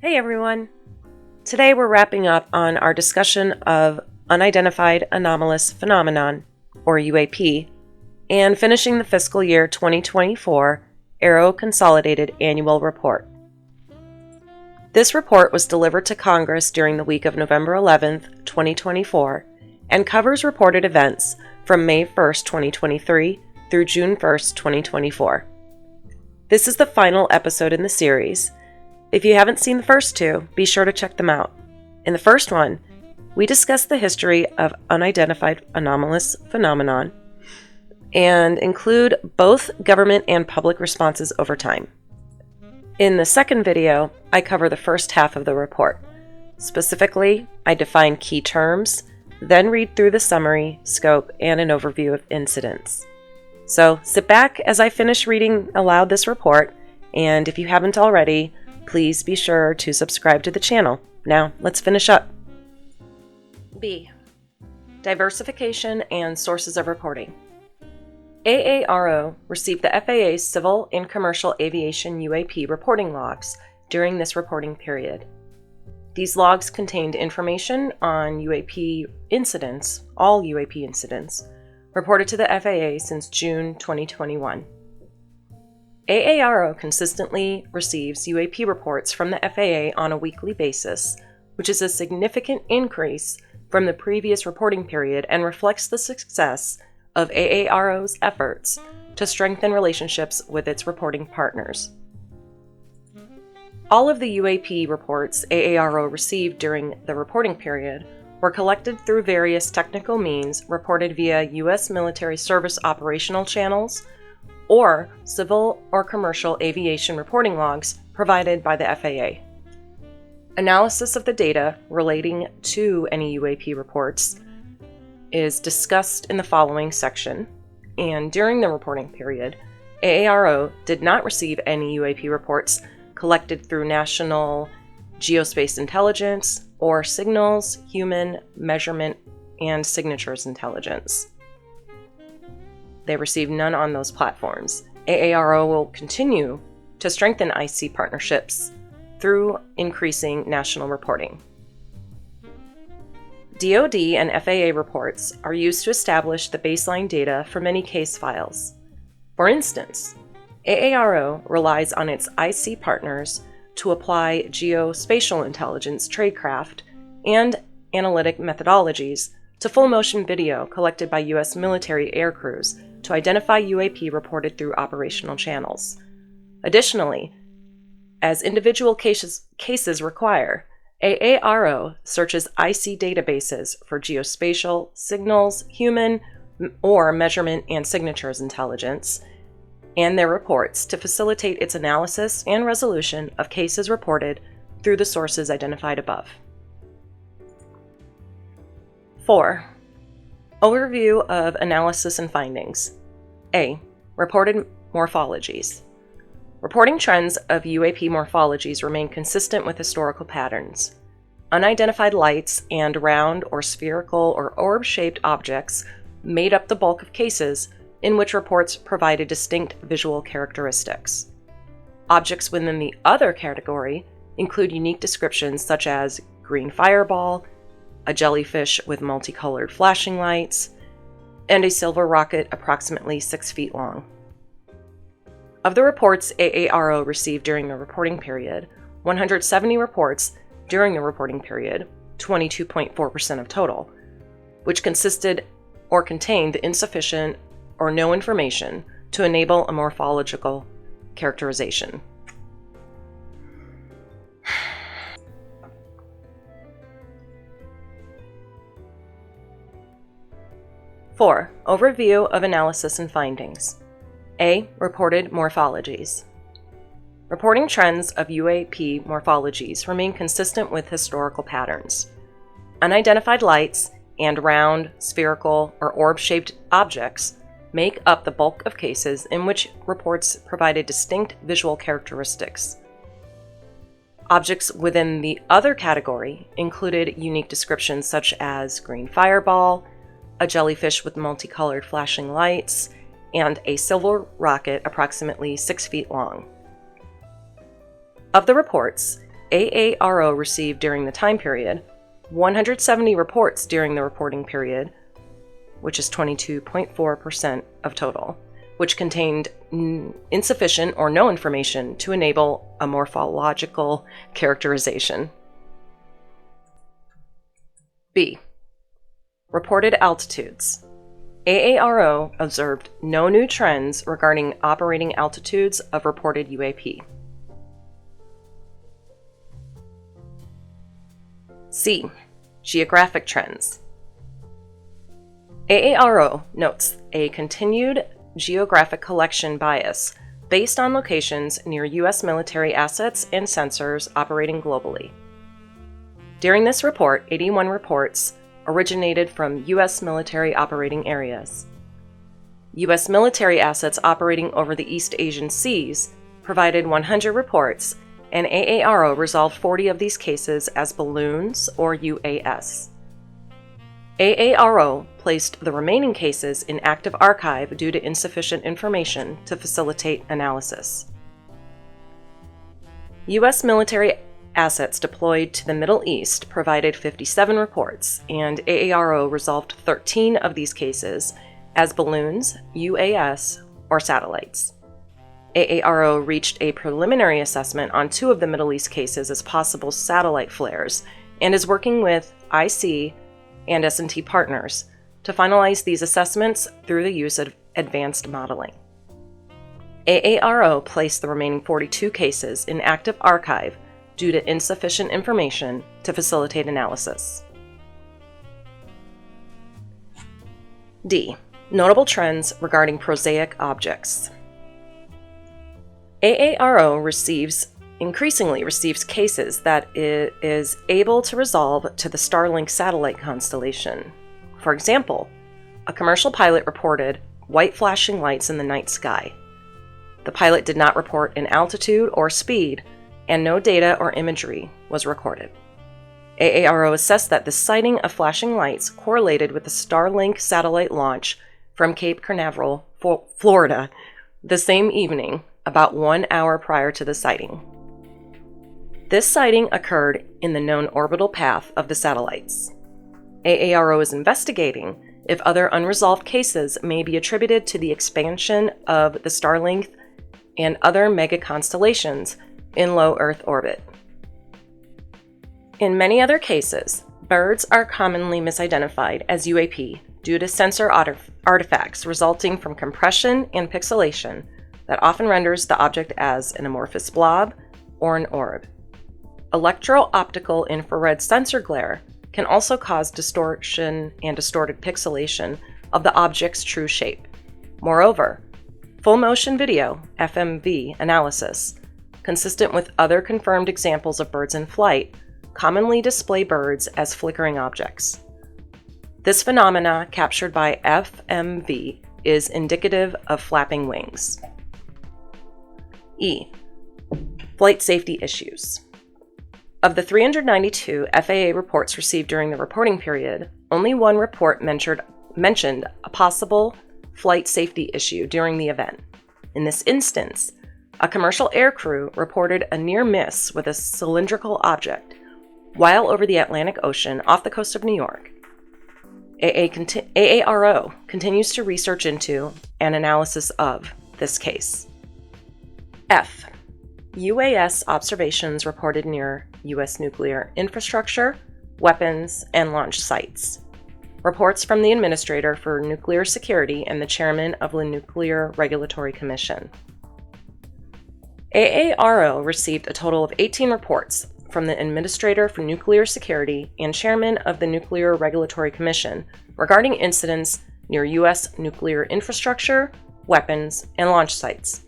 Hey everyone! Today we're wrapping up on our discussion of Unidentified Anomalous Phenomenon, or UAP, and finishing the fiscal year 2024 AARO Consolidated Annual Report. This report was delivered to Congress during the week of November 11th, 2024, and covers reported events from May 1st, 2023 through June 1st, 2024. This is the final episode in the series. If you haven't seen the first two, be sure to check them out. In the first one, we discuss the history of Unidentified Anomalous Phenomenon and include both government and public responses over time. In the second video, I cover the first half of the report. Specifically, I define key terms, then read through the summary, scope, and an overview of incidents. So sit back as I finish reading aloud this report, and if you haven't already, please be sure to subscribe to the channel. Now, let's finish up. B. Diversification and sources of reporting. AARO received the FAA's Civil and Commercial Aviation UAP reporting logs during this reporting period. These logs contained information on UAP incidents, all UAP incidents, reported to the FAA since June 2021. AARO consistently receives UAP reports from the FAA on a weekly basis, which is a significant increase from the previous reporting period and reflects the success of AARO's efforts to strengthen relationships with its reporting partners. All of the UAP reports AARO received during the reporting period were collected through various technical means reported via U.S. military service operational channels or civil or commercial aviation reporting logs provided by the FAA. Analysis of the data relating to any UAP reports is discussed in the following section, and during the reporting period, AARO did not receive any UAP reports collected through National Geospatial Intelligence or Signals, Human, Measurement, and Signatures Intelligence. They received none on those platforms. AARO will continue to strengthen IC partnerships through increasing national reporting. DoD and FAA reports are used to establish the baseline data for many case files. For instance, AARO relies on its IC partners to apply geospatial intelligence tradecraft and analytic methodologies to full-motion video collected by U.S. military aircrews to identify UAP reported through operational channels. Additionally, as individual cases require, AARO searches IC databases for geospatial, signals, human, or measurement and signatures intelligence, and their reports to facilitate its analysis and resolution of cases reported through the sources identified above. 4. Overview of analysis and findings. A. Reported morphologies. Reporting trends of UAP morphologies remain consistent with historical patterns. Unidentified lights and round or spherical or orb-shaped objects made up the bulk of cases in which reports provided distinct visual characteristics. Objects within the other category include unique descriptions such as green fireball, a jellyfish with multicolored flashing lights, and a silver rocket approximately 6 feet long. Of the reports AARO received during the reporting period, 170 reports during the reporting period, 22.4% of total, which consisted or contained insufficient or no information to enable a morphological characterization. 4. Overview of analysis and findings. A. Reported morphologies. Reporting trends of UAP morphologies remain consistent with historical patterns. Unidentified lights and round, spherical, or orb-shaped objects make up the bulk of cases in which reports provided distinct visual characteristics. Objects within the other category included unique descriptions such as green fireball, a jellyfish with multicolored flashing lights, and a silver rocket approximately 6 feet long. Of the reports, AARO received during the time period, 170 reports during the reporting period, which is 22.4% of total, which contained insufficient or no information to enable a morphological characterization. B. Reported altitudes. AARO observed no new trends regarding operating altitudes of reported UAP. C. Geographic trends. AARO notes a continued geographic collection bias based on locations near U.S. military assets and sensors operating globally. During this report, 81 reports originated from U.S. military operating areas. U.S. military assets operating over the East Asian seas provided 100 reports, and AARO resolved 40 of these cases as balloons or UAS. AARO placed the remaining cases in active archive due to insufficient information to facilitate analysis. U.S. military assets deployed to the Middle East provided 57 reports, and AARO resolved 13 of these cases as balloons, UAS, or satellites. AARO reached a preliminary assessment on 2 of the Middle East cases as possible satellite flares and is working with IC and S&T partners to finalize these assessments through the use of advanced modeling. AARO placed the remaining 42 cases in active archive due to insufficient information to facilitate analysis. D. Notable trends regarding prosaic objects. AARO increasingly receives cases that it is able to resolve to the Starlink satellite constellation. For example, a commercial pilot reported white flashing lights in the night sky. The pilot did not report an altitude or speed, and no data or imagery was recorded. AARO assessed that the sighting of flashing lights correlated with the Starlink satellite launch from Cape Canaveral, Florida, the same evening, about 1 hour prior to the sighting. This sighting occurred in the known orbital path of the satellites. AARO is investigating if other unresolved cases may be attributed to the expansion of the Starlink and other mega constellations in low Earth orbit. In many other cases, birds are commonly misidentified as UAP due to sensor artifacts resulting from compression and pixelation that often renders the object as an amorphous blob or an orb. Electro-optical infrared sensor glare can also cause distortion and distorted pixelation of the object's true shape. Moreover, full-motion video (FMV) analysis, consistent with other confirmed examples of birds in flight, commonly display birds as flickering objects. This phenomena, captured by FMV, is indicative of flapping wings. E. Flight safety issues. Of the 392 FAA reports received during the reporting period, only 1 report mentioned a possible flight safety issue during the event. In this instance, a commercial aircrew reported a near miss with a cylindrical object while over the Atlantic Ocean off the coast of New York. AARO continues to research into and analysis of this case. F. UAS observations reported near U.S. nuclear infrastructure, weapons, and launch sites. Reports from the Administrator for Nuclear Security and the Chairman of the Nuclear Regulatory Commission. AARO received a total of 18 reports from the Administrator for Nuclear Security and Chairman of the Nuclear Regulatory Commission regarding incidents near U.S. nuclear infrastructure, weapons, and launch sites.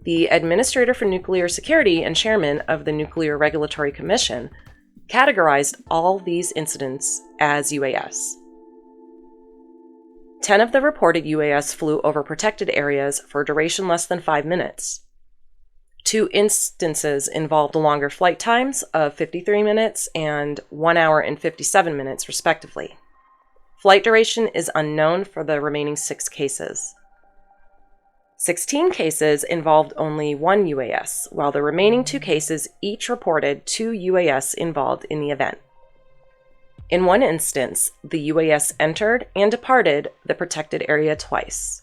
The Administrator for Nuclear Security and Chairman of the Nuclear Regulatory Commission categorized all these incidents as UAS. 10 of the reported UAS flew over protected areas for a duration less than 5 minutes. 2 instances involved longer flight times of 53 minutes and 1 hour and 57 minutes, respectively. Flight duration is unknown for the remaining 6 cases. 16 cases involved only one UAS, while the remaining 2 cases each reported 2 UAS involved in the event. In one instance, the UAS entered and departed the protected area twice.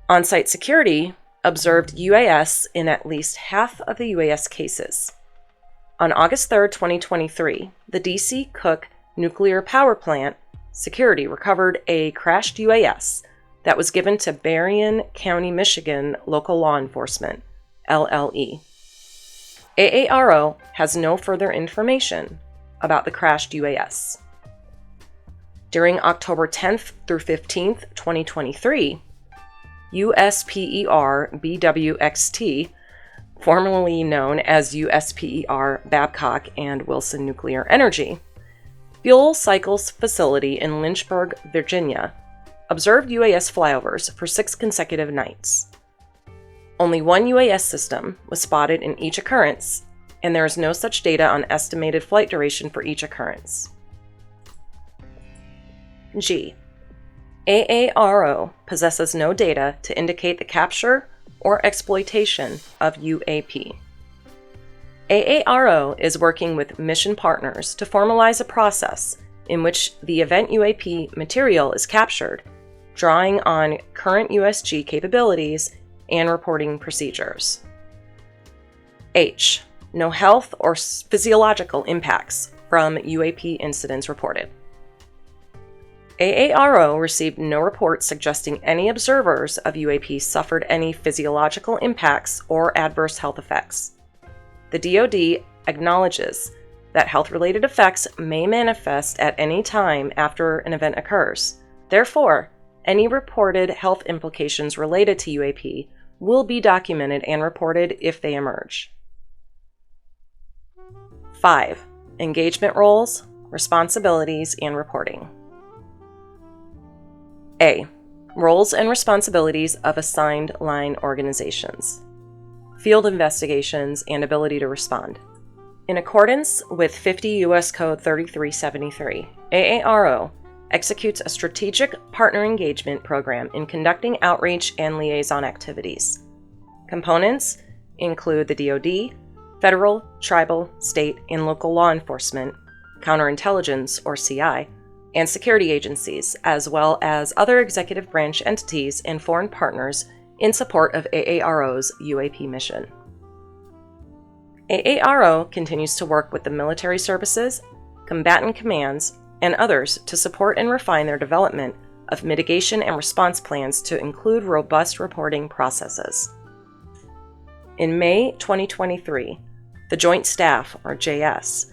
On-site security observed UAS in at least half of the UAS cases. On August 3, 2023, the D.C. Cook Nuclear Power Plant security recovered a crashed UAS that was given to Berrien County, Michigan local law enforcement, LLE. AARO has no further information about the crashed UAS. During October 10th through 15th, 2023, USPER BWXT, formerly known as USPER Babcock and Wilson Nuclear Energy, fuel cycles facility in Lynchburg, Virginia, observed UAS flyovers for 6 consecutive nights. Only one UAS system was spotted in each occurrence, and there is no such data on estimated flight duration for each occurrence. G. AARO possesses no data to indicate the capture or exploitation of UAP. AARO is working with mission partners to formalize a process in which the event UAP material is captured, drawing on current USG capabilities and reporting procedures. H. No health or physiological impacts from UAP incidents reported. AARO received no reports suggesting any observers of UAP suffered any physiological impacts or adverse health effects. The DoD acknowledges that health-related effects may manifest at any time after an event occurs. Therefore, any reported health implications related to UAP will be documented and reported if they emerge. 5. Engagement roles, responsibilities, and reporting. A. Roles and responsibilities of assigned line organizations. Field investigations and ability to respond. In accordance with 50 U.S. Code 3373, AARO executes a strategic partner engagement program in conducting outreach and liaison activities. Components include the DoD, federal, tribal, state, and local law enforcement, counterintelligence or CI, and security agencies, as well as other executive branch entities and foreign partners in support of AARO's UAP mission. AARO continues to work with the military services, combatant commands, and others to support and refine their development of mitigation and response plans to include robust reporting processes. In May 2023, the Joint Staff, or JS,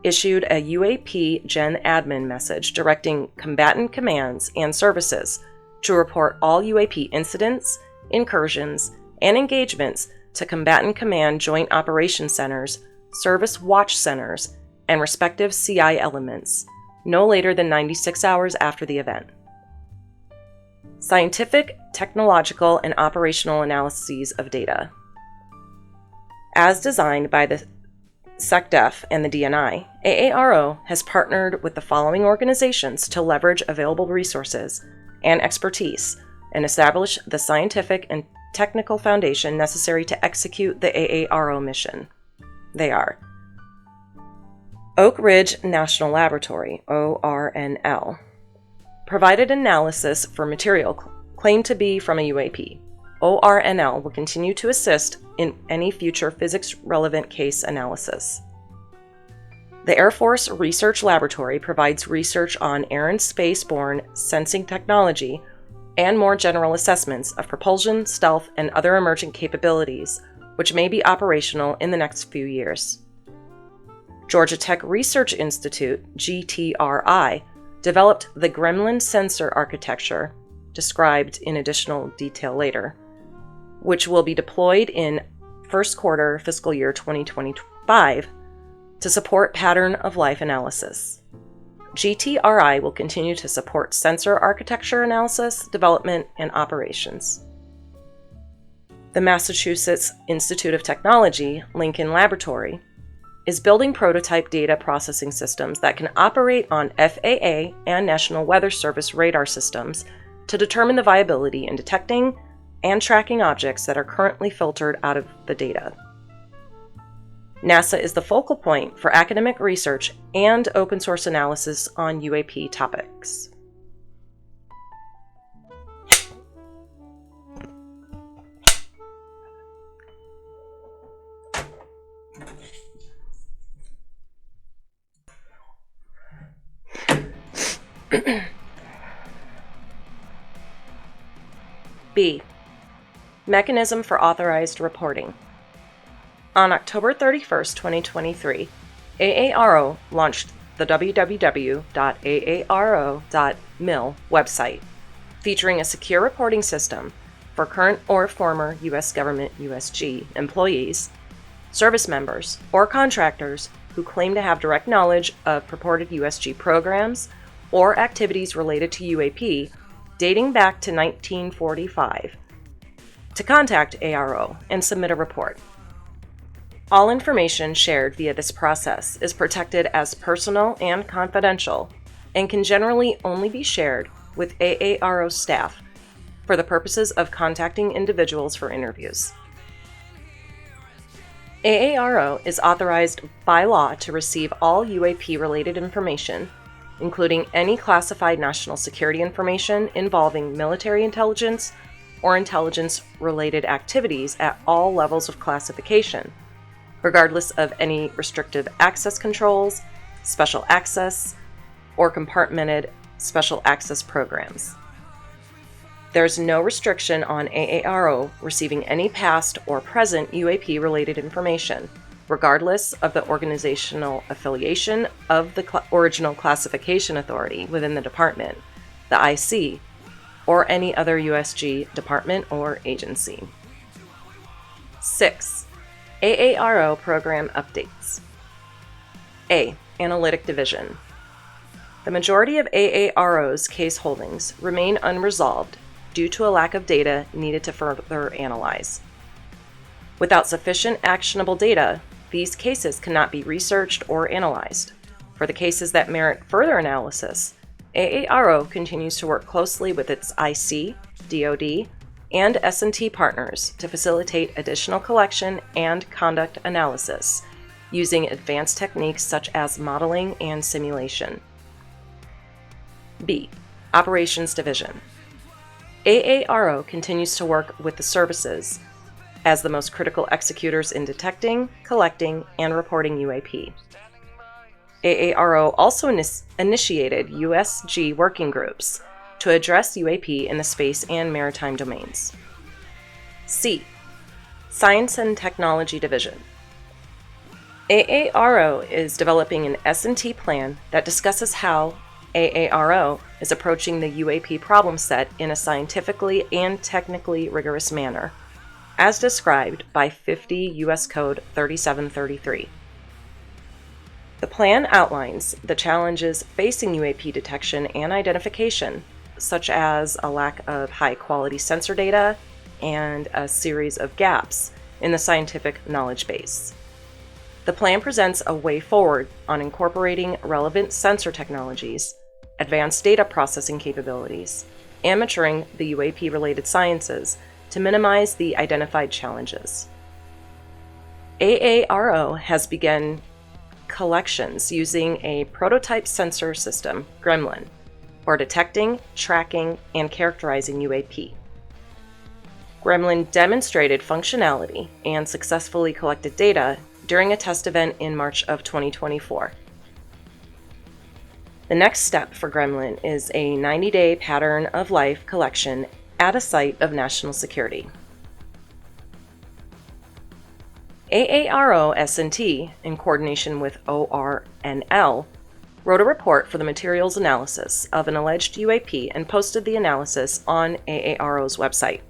issued a UAP Gen Admin message directing combatant commands and services to report all UAP incidents, incursions, and engagements to Combatant Command Joint Operations Centers, Service Watch Centers, and respective CI elements, no later than 96 hours after the event. Scientific, technological, and operational analyses of data. As designed by the SecDef and the DNI, AARO has partnered with the following organizations to leverage available resources and expertise and establish the scientific and technical foundation necessary to execute the AARO mission. They are Oak Ridge National Laboratory, ORNL, provided analysis for material claimed to be from a UAP. ORNL will continue to assist in any future physics-relevant case analysis. The Air Force Research Laboratory provides research on air and space-borne sensing technology and more general assessments of propulsion, stealth, and other emerging capabilities, which may be operational in the next few years. Georgia Tech Research Institute, GTRI, developed the Gremlin sensor architecture, described in additional detail later, which will be deployed in first quarter fiscal year 2025 to support pattern of life analysis. GTRI will continue to support sensor architecture analysis, development, and operations. The Massachusetts Institute of Technology, Lincoln Laboratory, is building prototype data processing systems that can operate on FAA and National Weather Service radar systems to determine the viability in detecting and tracking objects that are currently filtered out of the data. NASA is the focal point for academic research and open source analysis on UAP topics. B. Mechanism for authorized reporting. On October 31, 2023, AARO launched the www.aaro.mil website, featuring a secure reporting system for current or former U.S. government USG employees, service members, or contractors who claim to have direct knowledge of purported USG programs or activities related to UAP dating back to 1945, to contact AARO and submit a report. All information shared via this process is protected as personal and confidential and can generally only be shared with AARO staff for the purposes of contacting individuals for interviews. AARO is authorized by law to receive all UAP-related information, including any classified national security information involving military intelligence or intelligence-related activities at all levels of classification, regardless of any restrictive access controls, special access, or compartmented special access programs. There is no restriction on AARO receiving any past or present UAP-related information, regardless of the organizational affiliation of the original classification authority within the department, the IC, or any other USG department or agency. 6. AARO Program Updates. A. Analytic Division. The majority of AARO's case holdings remain unresolved due to a lack of data needed to further analyze. Without sufficient actionable data, these cases cannot be researched or analyzed. For the cases that merit further analysis, AARO continues to work closely with its IC, DoD, and S&T partners to facilitate additional collection and conduct analysis using advanced techniques such as modeling and simulation. B. Operations Division. AARO continues to work with the services as the most critical executors in detecting, collecting, and reporting UAP. AARO also initiated USG working groups to address UAP in the space and maritime domains. C. Science and Technology Division. AARO is developing an S&T plan that discusses how AARO is approaching the UAP problem set in a scientifically and technically rigorous manner, as described by 50 U.S. Code 3733. The plan outlines the challenges facing UAP detection and identification, such as a lack of high-quality sensor data and a series of gaps in the scientific knowledge base. The plan presents a way forward on incorporating relevant sensor technologies, advanced data processing capabilities, and maturing the UAP-related sciences to minimize the identified challenges. AARO has begun collections using a prototype sensor system, Gremlin, for detecting, tracking, and characterizing UAP. Gremlin demonstrated functionality and successfully collected data during a test event in March of 2024. The next step for Gremlin is a 90-day pattern of life collection at a site of national security. AARO S&T, in coordination with ORNL, wrote a report for the materials analysis of an alleged UAP and posted the analysis on AARO's website.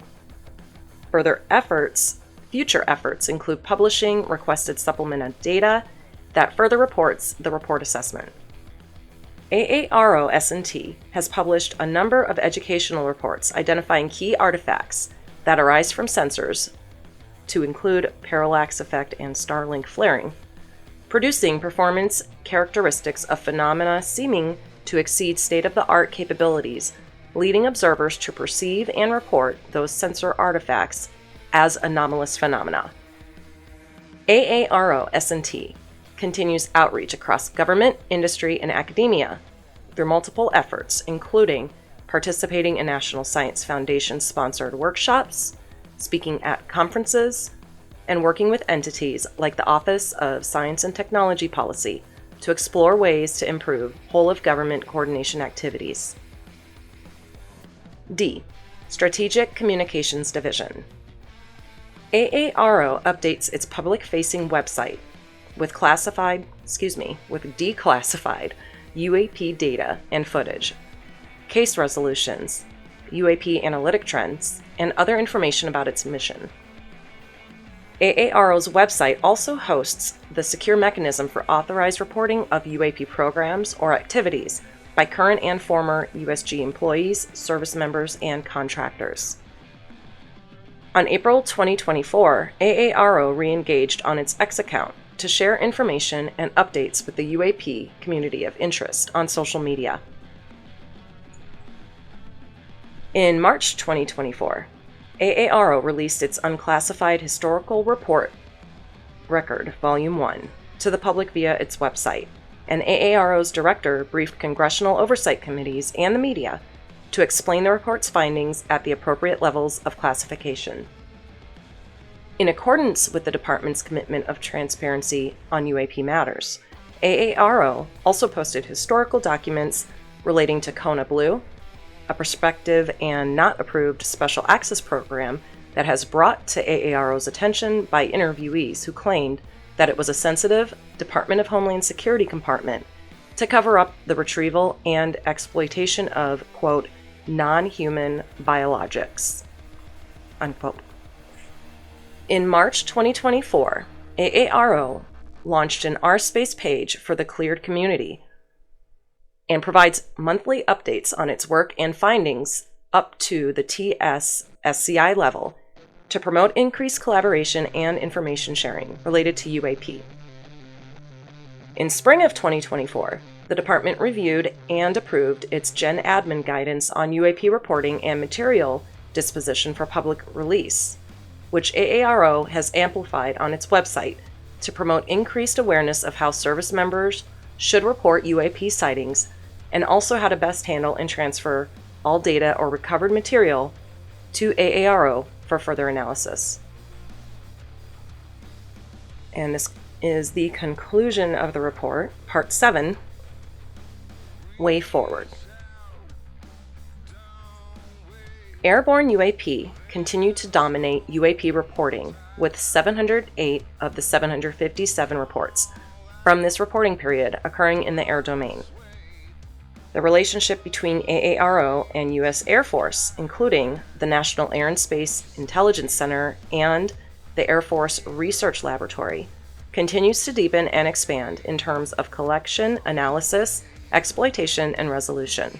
Future efforts include publishing requested supplemental data that further reports the report assessment. AARO S&T has published a number of educational reports identifying key artifacts that arise from sensors, to include parallax effect and Starlink flaring, producing performance characteristics of phenomena seeming to exceed state-of-the-art capabilities leading observers to perceive and report those sensor artifacts as anomalous phenomena. AARO S&T continues outreach across government, industry, and academia through multiple efforts, including participating in National Science Foundation-sponsored workshops, speaking at conferences, and working with entities like the Office of Science and Technology Policy to explore ways to improve whole-of-government coordination activities. D. Strategic Communications Division. AARO updates its public-facing website with declassified UAP data and footage, case resolutions, UAP analytic trends, and other information about its mission. AARO's website also hosts the secure mechanism for authorized reporting of UAP programs or activities by current and former USG employees, service members, and contractors. On April 2024, AARO re-engaged on its X account to share information and updates with the UAP community of interest on social media. In March 2024, AARO released its Unclassified Historical Report Record, Volume 1, to the public via its website, and AARO's director briefed congressional oversight committees and the media to explain the report's findings at the appropriate levels of classification. In accordance with the department's commitment of transparency on UAP matters, AARO also posted historical documents relating to Kona Blue, a prospective and not approved special access program that has brought to AARO's attention by interviewees who claimed that it was a sensitive Department of Homeland Security compartment to cover up the retrieval and exploitation of, quote, non-human biologics, unquote. In March 2024, AARO launched an R-Space page for the cleared community and provides monthly updates on its work and findings up to the TS-SCI level to promote increased collaboration and information sharing related to UAP. In spring of 2024, the department reviewed and approved its Gen Admin guidance on UAP reporting and material disposition for public release, which AARO has amplified on its website to promote increased awareness of how service members should report UAP sightings and also how to best handle and transfer all data or recovered material to AARO for further analysis. And this is the conclusion of the report, Part 7, Way Forward. Airborne UAP continued to dominate UAP reporting with 708 of the 757 reports from this reporting period occurring in the air domain. The relationship between AARO and U.S. Air Force, including the National Air and Space Intelligence Center and the Air Force Research Laboratory, continues to deepen and expand in terms of collection, analysis, exploitation, and resolution.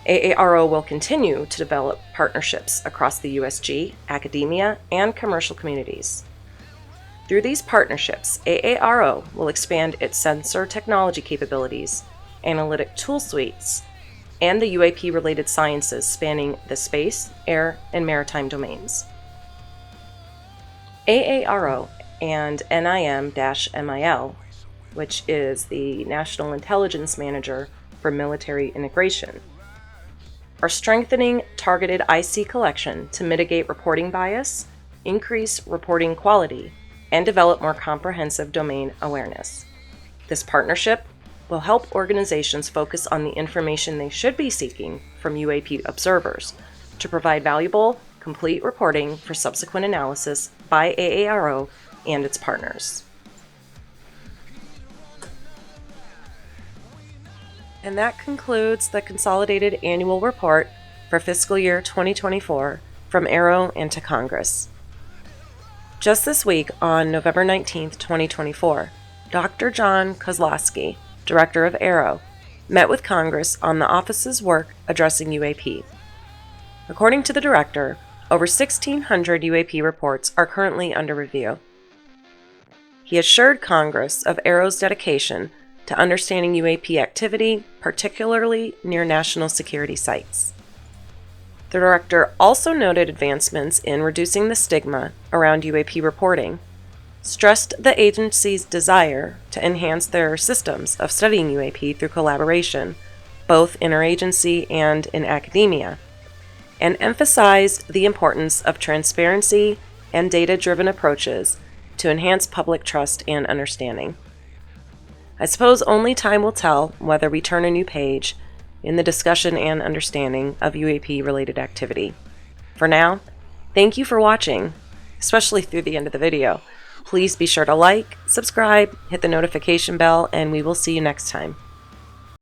AARO will continue to develop partnerships across the USG, academia, and commercial communities. Through these partnerships, AARO will expand its sensor technology capabilities, analytic tool suites, and the UAP-related sciences spanning the space, air, and maritime domains. AARO and NIM-MIL, which is the National Intelligence Manager for Military Integration, are strengthening targeted IC collection to mitigate reporting bias, increase reporting quality, and develop more comprehensive domain awareness. This partnership will help organizations focus on the information they should be seeking from UAP observers to provide valuable, complete reporting for subsequent analysis by AARO and its partners. And that concludes the Consolidated Annual Report for fiscal year 2024 from AARO and to Congress. Just this week, on November 19th, 2024, Dr. John Kozlowski, Director of AARO, met with Congress on the office's work addressing UAP. According to the Director, over 1,600 UAP reports are currently under review. He assured Congress of AARO's dedication to understanding UAP activity, particularly near national security sites. The Director also noted advancements in reducing the stigma around UAP reporting, stressed the agency's desire to enhance their systems of studying UAP through collaboration, both interagency and in academia, and emphasized the importance of transparency and data-driven approaches to enhance public trust and understanding. I suppose only time will tell whether we turn a new page in the discussion and understanding of UAP-related activity. For now, thank you for watching, especially through the end of the video. Please be sure to like, subscribe, hit the notification bell, and we will see you next time.